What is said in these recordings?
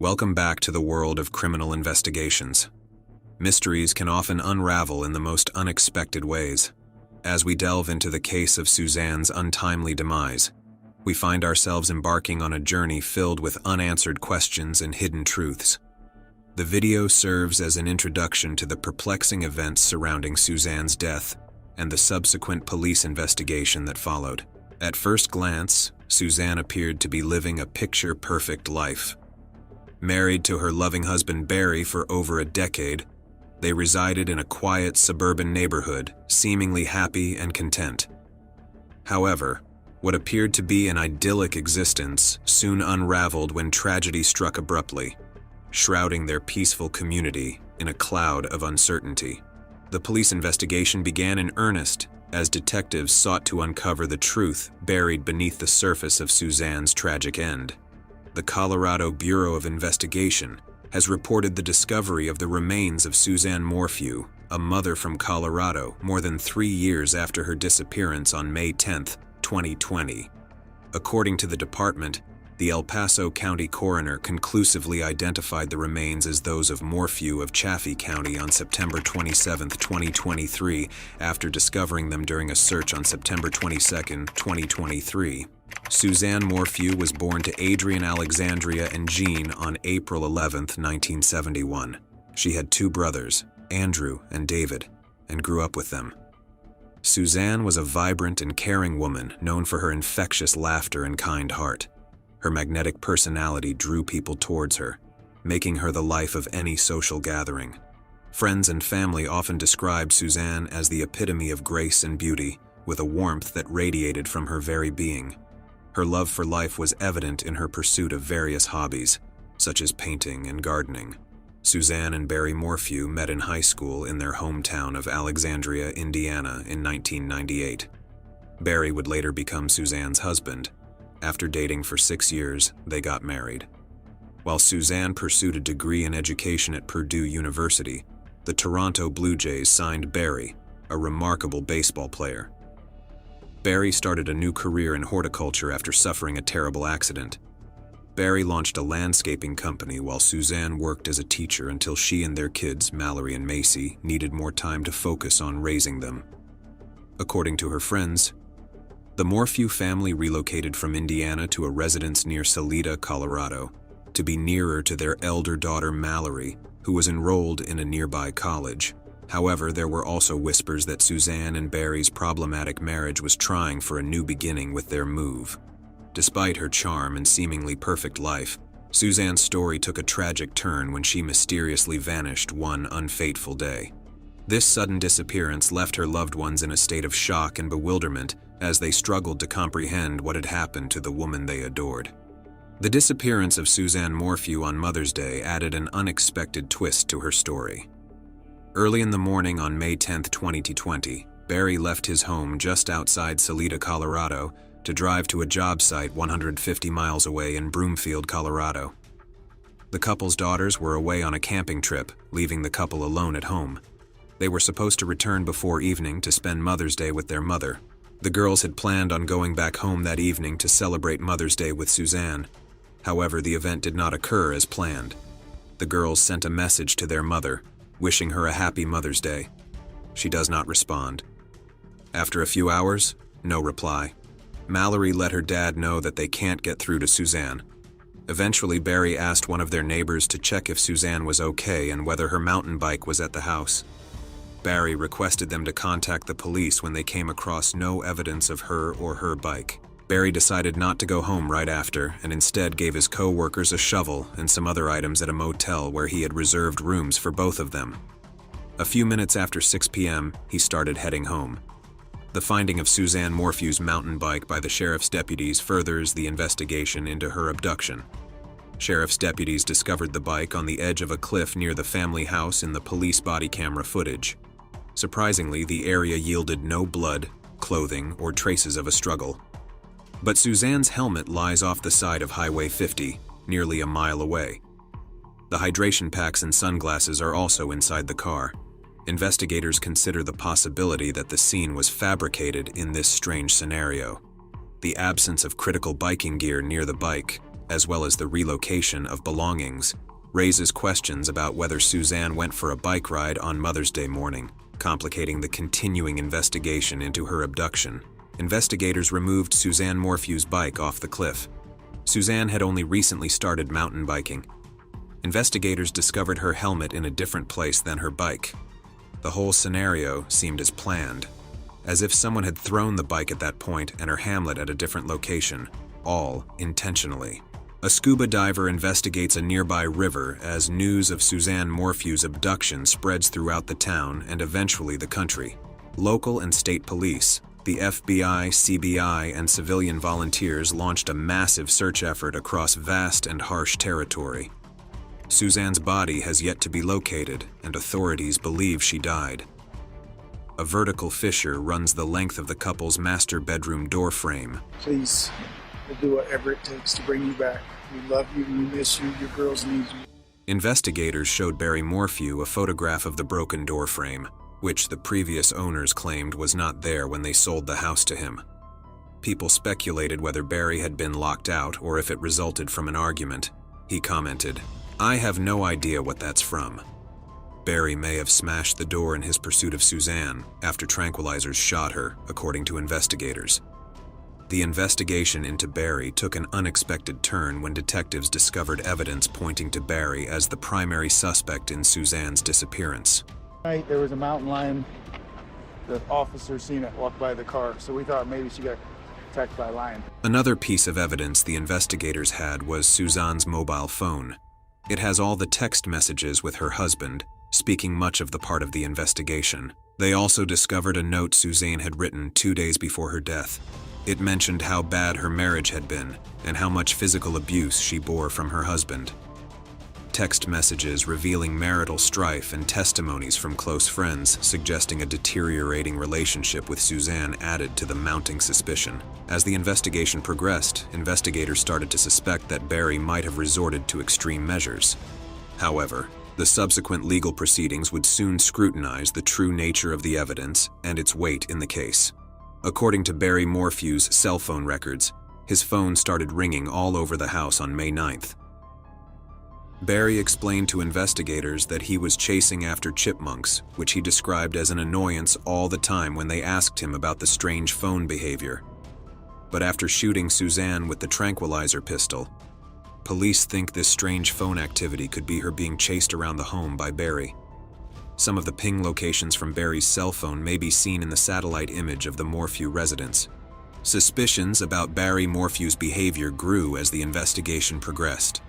Welcome back to the world of criminal investigations. Mysteries can often unravel in the most unexpected ways. As we delve into the case of Suzanne's untimely demise, we find ourselves embarking on a journey filled with unanswered questions and hidden truths. The video serves as an introduction to the perplexing events surrounding Suzanne's death and the subsequent police investigation that followed. At first glance, Suzanne appeared to be living a picture-perfect life. Married to her loving husband Barry for over a decade, they resided in a quiet suburban neighborhood, seemingly happy and content. However, what appeared to be an idyllic existence soon unraveled when tragedy struck abruptly, shrouding their peaceful community in a cloud of uncertainty. The police investigation began in earnest as detectives sought to uncover the truth buried beneath the surface of Suzanne's tragic end. The Colorado Bureau of Investigation has reported the discovery of the remains of Suzanne Morphew, a mother from Colorado, more than 3 years after her disappearance on May 10, 2020. According to the department, the El Paso County coroner conclusively identified the remains as those of Morphew of Chaffee County on September 27, 2023, after discovering them during a search on September 22, 2023. Suzanne Morphew was born to Adrian Alexandria and Jean on April 11, 1971. She had 2 brothers, Andrew and David, and grew up with them. Suzanne was a vibrant and caring woman known for her infectious laughter and kind heart. Her magnetic personality drew people towards her, making her the life of any social gathering. Friends and family often described Suzanne as the epitome of grace and beauty, with a warmth that radiated from her very being. Her love for life was evident in her pursuit of various hobbies, such as painting and gardening. Suzanne and Barry Morphew met in high school in their hometown of Alexandria, Indiana in 1998. Barry would later become Suzanne's husband. After dating for 6 years, they got married. While Suzanne pursued a degree in education at Purdue University, the Toronto Blue Jays signed Barry, a remarkable baseball player. Barry started a new career in horticulture after suffering a terrible accident. Barry launched a landscaping company while Suzanne worked as a teacher until she and their kids, Mallory and Macy, needed more time to focus on raising them. According to her friends, the Morphew family relocated from Indiana to a residence near Salida, Colorado, to be nearer to their elder daughter Mallory, who was enrolled in a nearby college. However, there were also whispers that Suzanne and Barry's problematic marriage was trying for a new beginning with their move. Despite her charm and seemingly perfect life, Suzanne's story took a tragic turn when she mysteriously vanished one unfateful day. This sudden disappearance left her loved ones in a state of shock and bewilderment as they struggled to comprehend what had happened to the woman they adored. The disappearance of Suzanne Morphew on Mother's Day added an unexpected twist to her story. Early in the morning on May 10, 2020, Barry left his home just outside Salida, Colorado, to drive to a job site 150 miles away in Broomfield, Colorado. The couple's daughters were away on a camping trip, leaving the couple alone at home. They were supposed to return before evening to spend Mother's Day with their mother. The girls had planned on going back home that evening to celebrate Mother's Day with Suzanne. However, the event did not occur as planned. The girls sent a message to their mother, wishing her a happy Mother's Day. She does not respond. After a few hours, no reply. Mallory let her dad know that they can't get through to Suzanne. Eventually, Barry asked one of their neighbors to check if Suzanne was okay and whether her mountain bike was at the house. Barry requested them to contact the police when they came across no evidence of her or her bike. Barry decided not to go home right after and instead gave his co-workers a shovel and some other items at a motel where he had reserved rooms for both of them. A few minutes after 6 p.m., he started heading home. The finding of Suzanne Morphew's mountain bike by the sheriff's deputies furthers the investigation into her abduction. Sheriff's deputies discovered the bike on the edge of a cliff near the family house in the police body camera footage. Surprisingly, the area yielded no blood, clothing, or traces of a struggle. But Suzanne's helmet lies off the side of Highway 50, nearly a mile away. The hydration packs and sunglasses are also inside the car. Investigators consider the possibility that the scene was fabricated in this strange scenario. The absence of critical biking gear near the bike, as well as the relocation of belongings, raises questions about whether Suzanne went for a bike ride on Mother's Day morning, complicating the continuing investigation into her abduction. Investigators removed Suzanne Morphew's bike off the cliff. Suzanne had only recently started mountain biking. Investigators discovered her helmet in a different place than her bike. The whole scenario seemed as planned, as if someone had thrown the bike at that point and her hamlet at a different location, all intentionally. A scuba diver investigates a nearby river as news of Suzanne Morphew's abduction spreads throughout the town and eventually the country. Local and state police, the FBI, CBI, and civilian volunteers launched a massive search effort across vast and harsh territory. Suzanne's body has yet to be located, and authorities believe she died. A vertical fissure runs the length of the couple's master bedroom door frame. Please, we'll do whatever it takes to bring you back. We love you, we miss you, your girls need you. Investigators showed Barry Morphew a photograph of the broken door frame, which the previous owners claimed was not there when they sold the house to him. People speculated whether Barry had been locked out or if it resulted from an argument. He commented, "I have no idea what that's from." Barry may have smashed the door in his pursuit of Suzanne after tranquilizers shot her, according to investigators. The investigation into Barry took an unexpected turn when detectives discovered evidence pointing to Barry as the primary suspect in Suzanne's disappearance. There was a mountain lion. The officer seen it walk by the car, so we thought maybe she got attacked by a lion. Another piece of evidence the investigators had was Suzanne's mobile phone. It has all the text messages with her husband, speaking much of the part of the investigation. They also discovered a note Suzanne had written 2 days before her death. It mentioned how bad her marriage had been and how much physical abuse she bore from her husband. Text messages revealing marital strife and testimonies from close friends suggesting a deteriorating relationship with Suzanne added to the mounting suspicion. As the investigation progressed, investigators started to suspect that Barry might have resorted to extreme measures. However, the subsequent legal proceedings would soon scrutinize the true nature of the evidence and its weight in the case. According to Barry Morphew's cell phone records, his phone started ringing all over the house on May 9th. Barry explained to investigators that he was chasing after chipmunks, which he described as an annoyance all the time when they asked him about the strange phone behavior. But after shooting Suzanne with the tranquilizer pistol, police think this strange phone activity could be her being chased around the home by Barry. Some of the ping locations from Barry's cell phone may be seen in the satellite image of the Morphew residence. Suspicions about Barry Morphew's behavior grew as the investigation progressed,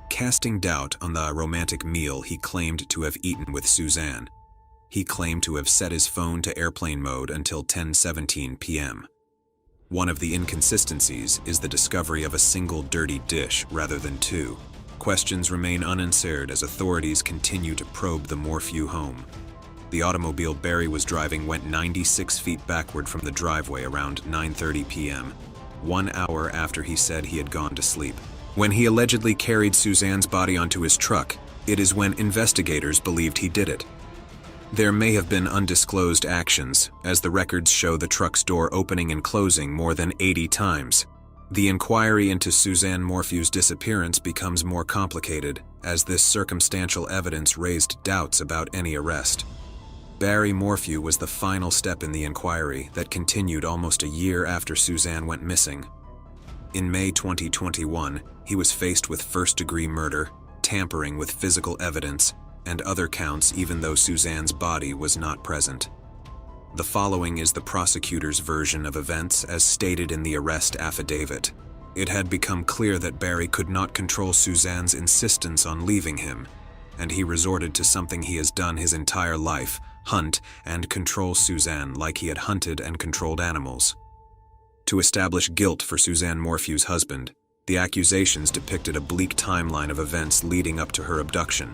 casting doubt on the romantic meal he claimed to have eaten with Suzanne. He claimed to have set his phone to airplane mode until 10:17 p.m. One of the inconsistencies is the discovery of a single dirty dish rather than two. Questions remain unanswered as authorities continue to probe the Morphew home. The automobile Barry was driving went 96 feet backward from the driveway around 9:30 p.m., 1 hour after he said he had gone to sleep. When he allegedly carried Suzanne's body onto his truck, it is when investigators believed he did it. There may have been undisclosed actions, as the records show the truck's door opening and closing more than 80 times. The inquiry into Suzanne Morphew's disappearance becomes more complicated, as this circumstantial evidence raised doubts about any arrest. Barry Morphew was the final step in the inquiry that continued almost a year after Suzanne went missing. In May 2021, he was faced with first-degree murder, tampering with physical evidence, and other counts even though Suzanne's body was not present. The following is the prosecutor's version of events as stated in the arrest affidavit. It had become clear that Barry could not control Suzanne's insistence on leaving him, and he resorted to something he has done his entire life, hunt and control Suzanne like he had hunted and controlled animals. To establish guilt for Suzanne Morphew's husband, the accusations depicted a bleak timeline of events leading up to her abduction.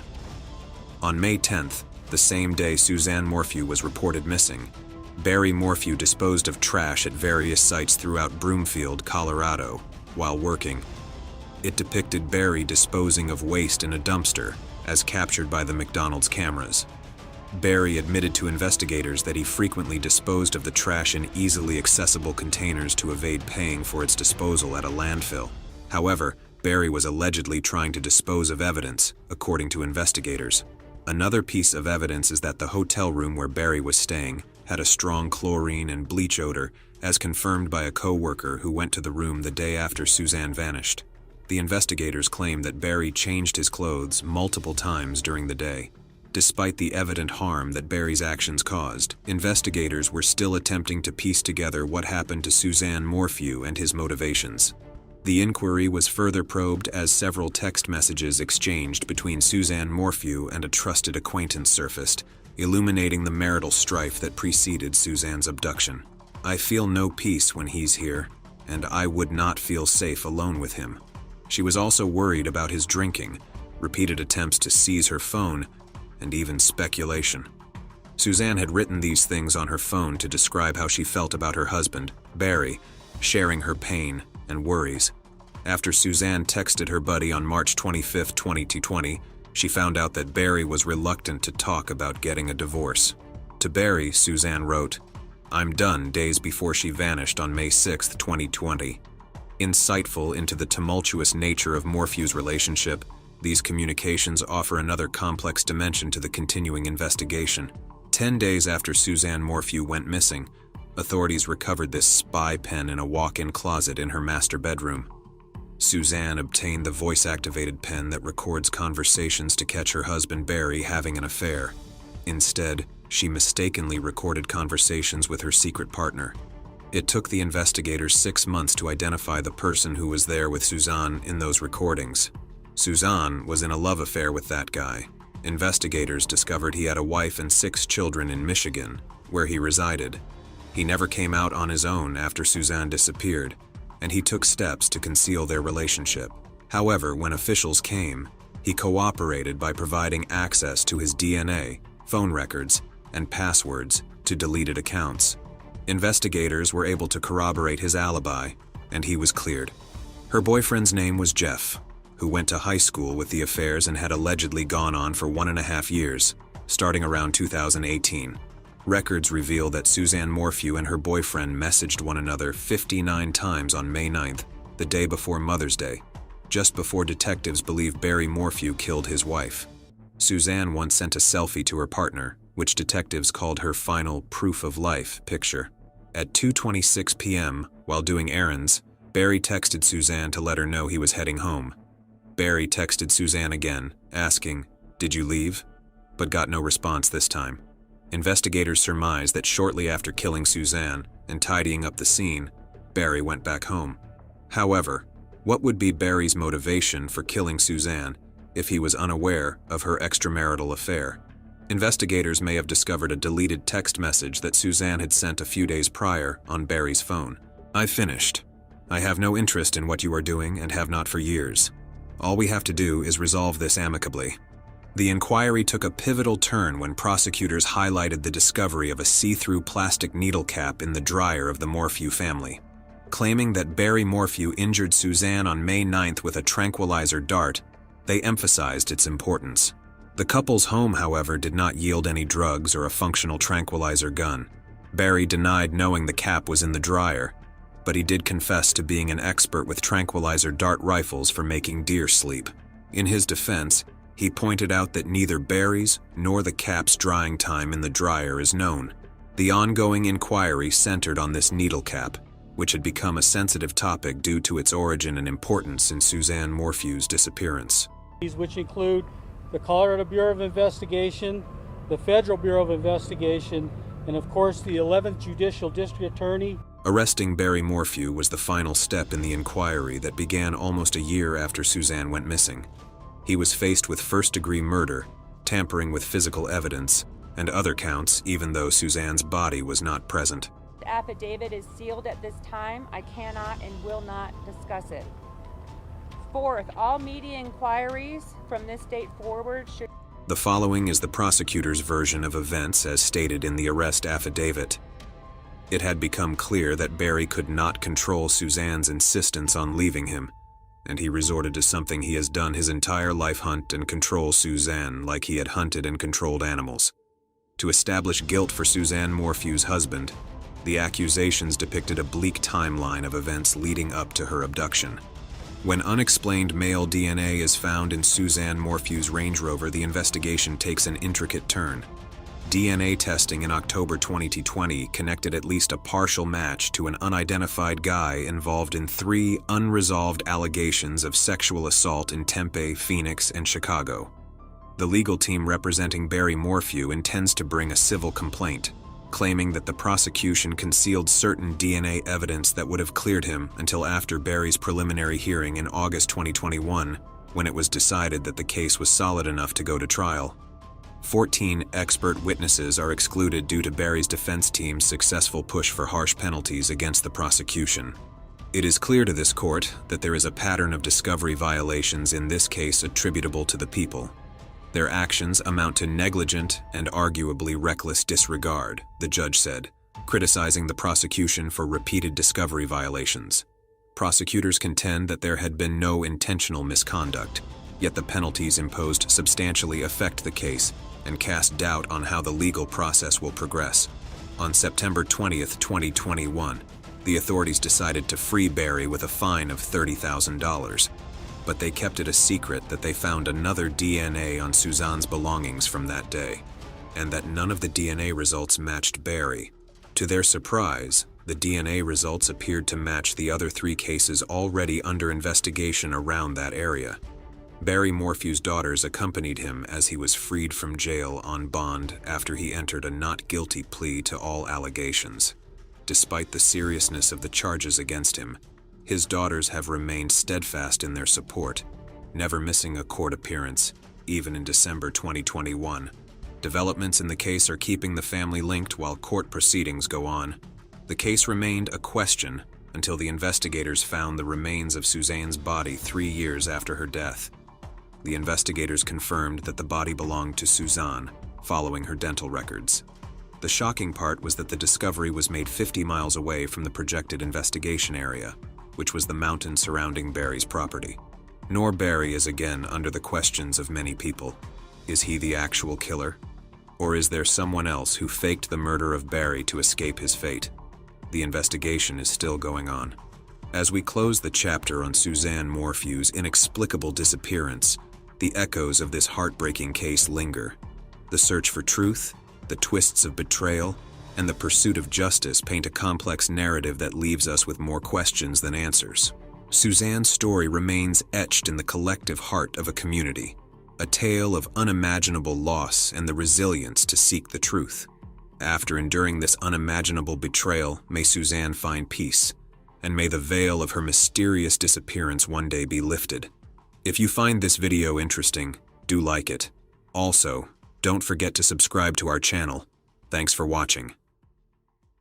On May 10th, the same day Suzanne Morphew was reported missing, Barry Morphew disposed of trash at various sites throughout Broomfield, Colorado, while working. It depicted Barry disposing of waste in a dumpster, as captured by the McDonald's cameras. Barry admitted to investigators that he frequently disposed of the trash in easily accessible containers to evade paying for its disposal at a landfill. However, Barry was allegedly trying to dispose of evidence, according to investigators. Another piece of evidence is that the hotel room where Barry was staying had a strong chlorine and bleach odor, as confirmed by a co-worker who went to the room the day after Suzanne vanished. The investigators claim that Barry changed his clothes multiple times during the day. Despite the evident harm that Barry's actions caused, investigators were still attempting to piece together what happened to Suzanne Morphew and his motivations. The inquiry was further probed as several text messages exchanged between Suzanne Morphew and a trusted acquaintance surfaced, illuminating the marital strife that preceded Suzanne's abduction. "I feel no peace when he's here, and I would not feel safe alone with him." She was also worried about his drinking, repeated attempts to seize her phone, and even speculation. Suzanne had written these things on her phone to describe how she felt about her husband, Barry, sharing her pain and worries. After Suzanne texted her buddy on March 25, 2020, she found out that Barry was reluctant to talk about getting a divorce. To Barry, Suzanne wrote, "I'm done," days before she vanished on May 6, 2020. Insightful into the tumultuous nature of Morphew's relationship, these communications offer another complex dimension to the continuing investigation. 10 days after Suzanne Morphew went missing, authorities recovered this spy pen in a walk-in closet in her master bedroom. Suzanne obtained the voice-activated pen that records conversations to catch her husband Barry having an affair. Instead, she mistakenly recorded conversations with her secret partner. It took the investigators 6 months to identify the person who was there with Suzanne in those recordings. Suzanne was in a love affair with that guy. Investigators discovered he had a wife and 6 children in Michigan, where he resided. He never came out on his own after Suzanne disappeared, and he took steps to conceal their relationship. However, when officials came, he cooperated by providing access to his DNA, phone records, and passwords to deleted accounts. Investigators were able to corroborate his alibi, and he was cleared. Her boyfriend's name was Jeff, who went to high school with the affairs and had allegedly gone on for 1.5 years, starting around 2018. Records reveal that Suzanne Morphew and her boyfriend messaged one another 59 times on May 9th, the day before Mother's Day, just before detectives believe Barry Morphew killed his wife. Suzanne once sent a selfie to her partner, which detectives called her final proof of life picture. At 2:26 p.m., while doing errands, Barry texted Suzanne to let her know he was heading home. Barry texted Suzanne again, asking, "Did you leave?" but got no response this time. Investigators surmise that shortly after killing Suzanne and tidying up the scene, Barry went back home. However, what would be Barry's motivation for killing Suzanne if he was unaware of her extramarital affair? Investigators may have discovered a deleted text message that Suzanne had sent a few days prior on Barry's phone. "I've finished. I have no interest in what you are doing and have not for years. All we have to do is resolve this amicably." The inquiry took a pivotal turn when prosecutors highlighted the discovery of a see-through plastic needle cap in the dryer of the Morphew family. Claiming that Barry Morphew injured Suzanne on May 9th with a tranquilizer dart, they emphasized its importance. The couple's home, however, did not yield any drugs or a functional tranquilizer gun. Barry denied knowing the cap was in the dryer, but he did confess to being an expert with tranquilizer dart rifles for making deer sleep. In his defense, he pointed out that neither Barry's nor the cap's drying time in the dryer is known. The ongoing inquiry centered on this needle cap, which had become a sensitive topic due to its origin and importance in Suzanne Morphew's disappearance. Which include the Colorado Bureau of Investigation, the Federal Bureau of Investigation, and of course the 11th Judicial District Attorney. Arresting Barry Morphew was the final step in the inquiry that began almost a year after Suzanne went missing. He was faced with first-degree murder, tampering with physical evidence, and other counts even though Suzanne's body was not present. The affidavit is sealed at this time. I cannot and will not discuss it. Fourth, all media inquiries from this date forward should... The following is the prosecutor's version of events as stated in the arrest affidavit. It had become clear that Barry could not control Suzanne's insistence on leaving him, and he resorted to something he has done his entire life: hunt and control Suzanne like he had hunted and controlled animals. To establish guilt for Suzanne Morphew's husband, the accusations depicted a bleak timeline of events leading up to her abduction. When unexplained male DNA is found in Suzanne Morphew's Range Rover, the investigation takes an intricate turn. DNA testing in October 2020 connected at least a partial match to an unidentified guy involved in 3 unresolved allegations of sexual assault in Tempe, Phoenix, and Chicago. The legal team representing Barry Morphew intends to bring a civil complaint, claiming that the prosecution concealed certain DNA evidence that would have cleared him until after Barry's preliminary hearing in August 2021, when it was decided that the case was solid enough to go to trial. 14 expert witnesses are excluded due to Barry's defense team's successful push for harsh penalties against the prosecution. It is clear to this court that there is a pattern of discovery violations in this case attributable to the people. Their actions amount to negligent and arguably reckless disregard, the judge said, criticizing the prosecution for repeated discovery violations. Prosecutors contend that there had been no intentional misconduct, yet the penalties imposed substantially affect the case and cast doubt on how the legal process will progress. On September 20th, 2021, the authorities decided to free Barry with a fine of $30,000. But they kept it a secret that they found another DNA on Suzanne's belongings from that day, and that none of the DNA results matched Barry. To their surprise, the DNA results appeared to match the other 3 cases already under investigation around that area. Barry Morphew's daughters accompanied him as he was freed from jail on bond after he entered a not guilty plea to all allegations. Despite the seriousness of the charges against him, his daughters have remained steadfast in their support, never missing a court appearance, even in December 2021. Developments in the case are keeping the family linked while court proceedings go on. The case remained a question until the investigators found the remains of Suzanne's body 3 years after her death. The investigators confirmed that the body belonged to Suzanne, following her dental records. The shocking part was that the discovery was made 50 miles away from the projected investigation area, which was the mountain surrounding Barry's property. Nor Barry is again under the questions of many people. Is he the actual killer? Or is there someone else who faked the murder of Barry to escape his fate? The investigation is still going on. As we close the chapter on Suzanne Morphew's inexplicable disappearance, the echoes of this heartbreaking case linger. The search for truth, the twists of betrayal, and the pursuit of justice paint a complex narrative that leaves us with more questions than answers. Suzanne's story remains etched in the collective heart of a community, a tale of unimaginable loss and the resilience to seek the truth. After enduring this unimaginable betrayal, may Suzanne find peace, and may the veil of her mysterious disappearance one day be lifted. If you find this video interesting, do like it. Also, don't forget to subscribe to our channel. Thanks for watching.